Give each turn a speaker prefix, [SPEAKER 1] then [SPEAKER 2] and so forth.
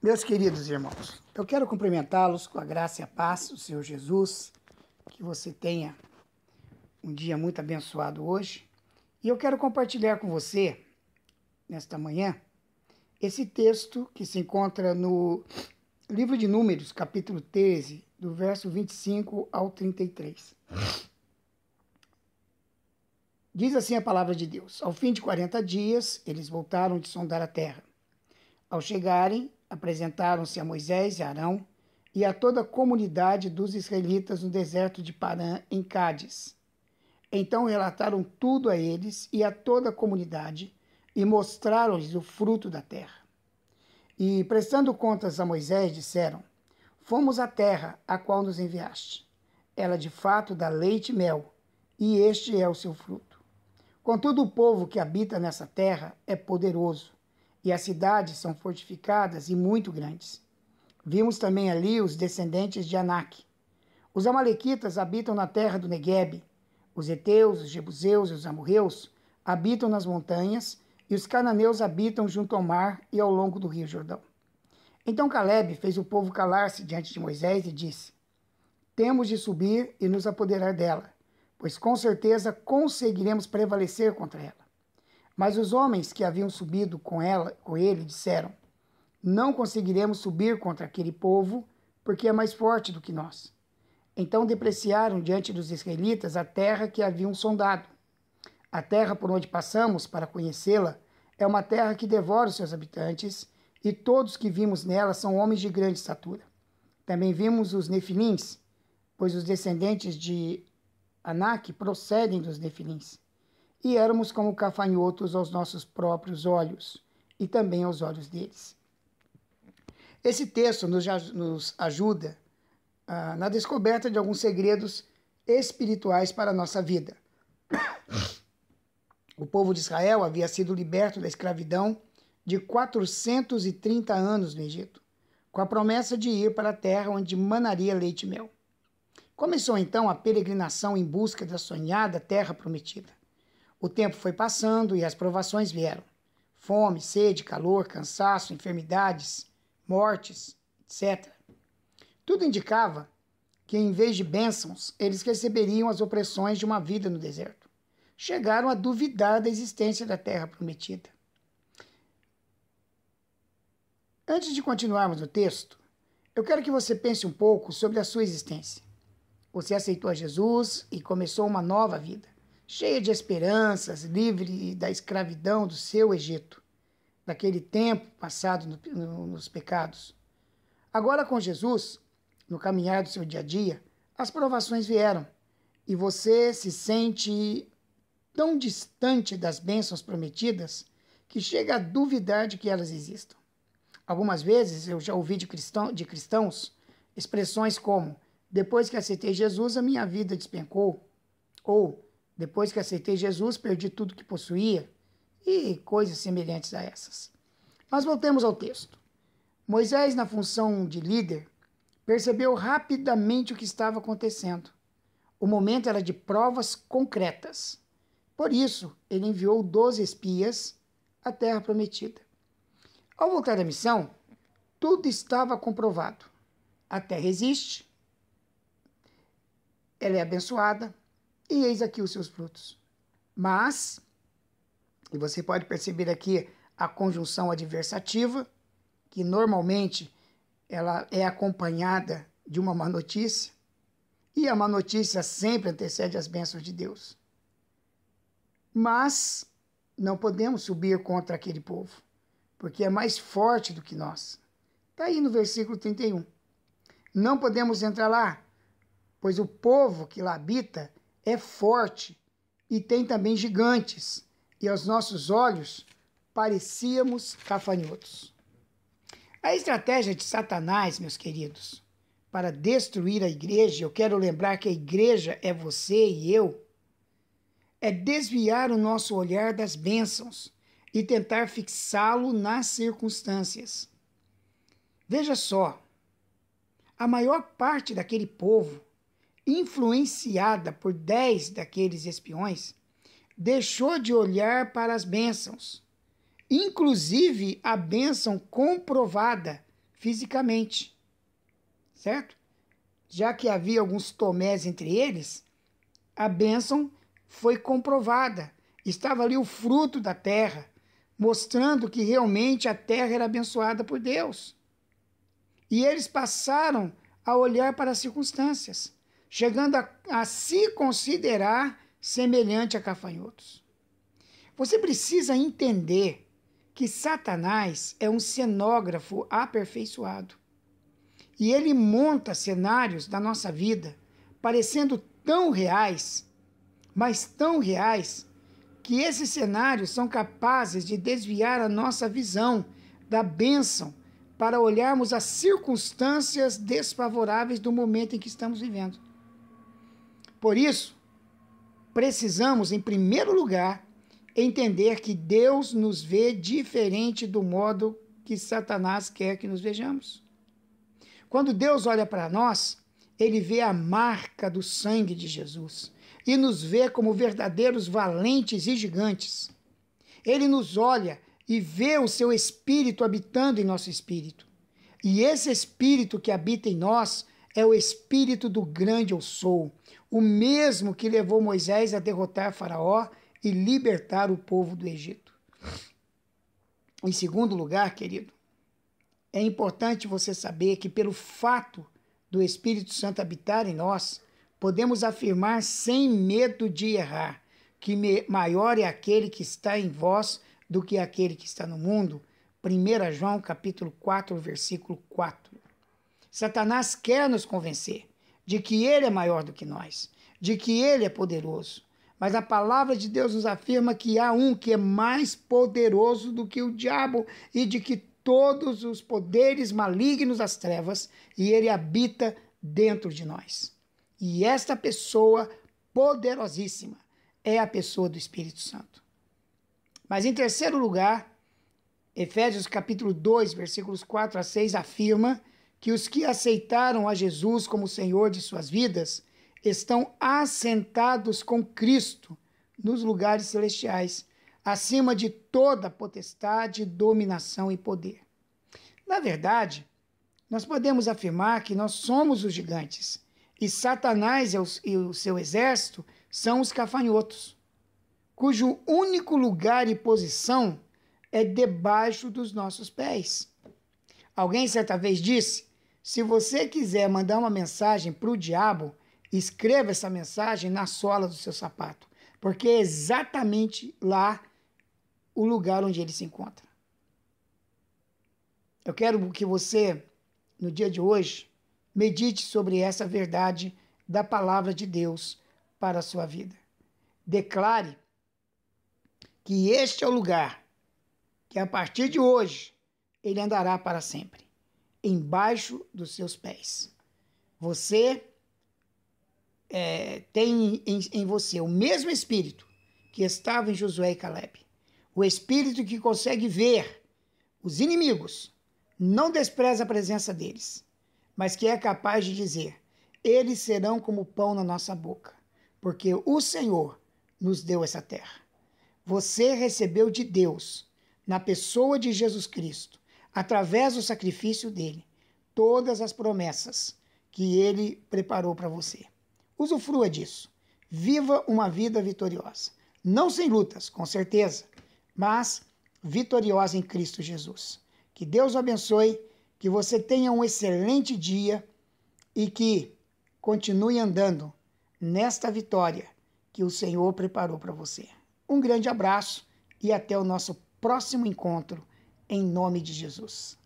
[SPEAKER 1] Meus queridos irmãos, eu quero cumprimentá-los com a graça e a paz do Senhor Jesus, que você tenha um dia muito abençoado hoje. E eu quero compartilhar com você, nesta manhã, esse texto que se encontra no livro de Números, capítulo 13, do verso 25 ao 33. Diz assim a palavra de Deus: Ao fim de 40 dias, eles voltaram de sondar a terra. Ao chegarem, apresentaram-se a Moisés e Arão e a toda a comunidade dos israelitas no deserto de Parã, em Cádiz. Então relataram tudo a eles e a toda a comunidade e mostraram-lhes o fruto da terra. E, prestando contas a Moisés, disseram: Fomos à terra a qual nos enviaste. Ela de fato dá leite e mel, e este é o seu fruto. Contudo, o povo que habita nessa terra é poderoso, e as cidades são fortificadas e muito grandes. Vimos também ali os descendentes de Anak. Os amalequitas habitam na terra do Neguebe. Os heteus, os jebuseus e os amorreus habitam nas montanhas, e os cananeus habitam junto ao mar e ao longo do rio Jordão. Então Calebe fez o povo calar-se diante de Moisés e disse: Temos de subir e nos apoderar dela, pois com certeza conseguiremos prevalecer contra ela. Mas os homens que haviam subido com ele disseram: Não conseguiremos subir contra aquele povo, porque é mais forte do que nós. Então depreciaram diante dos israelitas a terra que haviam sondado. A terra por onde passamos para conhecê-la é uma terra que devora os seus habitantes, e todos que vimos nela são homens de grande estatura. Também vimos os nefilins, pois os descendentes de Anak procedem dos nefilins. E éramos como gafanhotos aos nossos próprios olhos, e também aos olhos deles. Esse texto nos ajuda na descoberta de alguns segredos espirituais para a nossa vida. O povo de Israel havia sido liberto da escravidão de 430 anos no Egito, com a promessa de ir para a terra onde manaria leite e mel. Começou então a peregrinação em busca da sonhada terra prometida. O tempo foi passando e as provações vieram. Fome, sede, calor, cansaço, enfermidades, mortes, etc. Tudo indicava que, em vez de bênçãos, eles receberiam as opressões de uma vida no deserto. Chegaram a duvidar da existência da terra prometida. Antes de continuarmos no texto, eu quero que você pense um pouco sobre a sua existência. Você aceitou a Jesus e começou uma nova vida, cheia de esperanças, livre da escravidão do seu Egito, daquele tempo passado nos pecados. Agora, com Jesus, no caminhar do seu dia a dia, as provações vieram e você se sente tão distante das bênçãos prometidas que chega a duvidar de que elas existam. Algumas vezes eu já ouvi de cristãos expressões como: depois que aceitei Jesus, a minha vida despencou, ou depois que aceitei Jesus, perdi tudo que possuía, e coisas semelhantes a essas. Mas voltemos ao texto. Moisés, na função de líder, percebeu rapidamente o que estava acontecendo. O momento era de provas concretas. Por isso, ele enviou 12 espias à terra prometida. Ao voltar da missão, tudo estava comprovado. A terra existe, ela é abençoada, e eis aqui os seus frutos. Mas, e você pode perceber aqui a conjunção adversativa, que normalmente ela é acompanhada de uma má notícia, e a má notícia sempre antecede as bênçãos de Deus. Mas não podemos subir contra aquele povo, porque é mais forte do que nós. Está aí no versículo 31. Não podemos entrar lá, pois o povo que lá habita é forte e tem também gigantes, e aos nossos olhos parecíamos gafanhotos. A estratégia de Satanás, meus queridos, para destruir a igreja, eu quero lembrar que a igreja é você e eu, é desviar o nosso olhar das bênçãos e tentar fixá-lo nas circunstâncias. Veja só, a maior parte daquele povo, influenciada por 10 daqueles espiões, deixou de olhar para as bênçãos, inclusive a bênção comprovada fisicamente, certo? Já que havia alguns Tomés entre eles, a bênção foi comprovada. Estava ali o fruto da terra, mostrando que realmente a terra era abençoada por Deus. E eles passaram a olhar para as circunstâncias, chegando a se considerar semelhante a gafanhotos. Você precisa entender que Satanás é um cenógrafo aperfeiçoado. E ele monta cenários da nossa vida parecendo tão reais, mas tão reais, que esses cenários são capazes de desviar a nossa visão da bênção para olharmos as circunstâncias desfavoráveis do momento em que estamos vivendo. Por isso, precisamos, em primeiro lugar, entender que Deus nos vê diferente do modo que Satanás quer que nos vejamos. Quando Deus olha para nós, ele vê a marca do sangue de Jesus e nos vê como verdadeiros valentes e gigantes. Ele nos olha e vê o seu Espírito habitando em nosso espírito. E esse Espírito que habita em nós é o Espírito do grande eu sou, o mesmo que levou Moisés a derrotar Faraó e libertar o povo do Egito. Em segundo lugar, querido, é importante você saber que pelo fato do Espírito Santo habitar em nós, podemos afirmar sem medo de errar que maior é aquele que está em vós do que aquele que está no mundo. 1 João capítulo 4, versículo 4. Satanás quer nos convencer de que ele é maior do que nós, de que ele é poderoso. Mas a palavra de Deus nos afirma que há um que é mais poderoso do que o diabo e de que todos os poderes malignos das trevas, e ele habita dentro de nós. E esta pessoa poderosíssima é a pessoa do Espírito Santo. Mas em terceiro lugar, Efésios capítulo 2, versículos 4 a 6 afirma que os que aceitaram a Jesus como Senhor de suas vidas estão assentados com Cristo nos lugares celestiais, acima de toda potestade, dominação e poder. Na verdade, nós podemos afirmar que nós somos os gigantes e Satanás e o seu exército são os gafanhotos, cujo único lugar e posição é debaixo dos nossos pés. Alguém certa vez disse: se você quiser mandar uma mensagem para o diabo, escreva essa mensagem na sola do seu sapato, porque é exatamente lá o lugar onde ele se encontra. Eu quero que você, no dia de hoje, medite sobre essa verdade da palavra de Deus para a sua vida. Declare que este é o lugar que a partir de hoje ele andará para sempre, embaixo dos seus pés. Você tem em você o mesmo Espírito que estava em Josué e Caleb. O Espírito que consegue ver os inimigos, não despreza a presença deles, mas que é capaz de dizer: eles serão como pão na nossa boca, porque o Senhor nos deu essa terra. Você recebeu de Deus, na pessoa de Jesus Cristo, através do sacrifício dele, todas as promessas que ele preparou para você. Usufrua disso. Viva uma vida vitoriosa. Não sem lutas, com certeza, mas vitoriosa em Cristo Jesus. Que Deus o abençoe, que você tenha um excelente dia e que continue andando nesta vitória que o Senhor preparou para você. Um grande abraço e até o nosso próximo encontro, em nome de Jesus.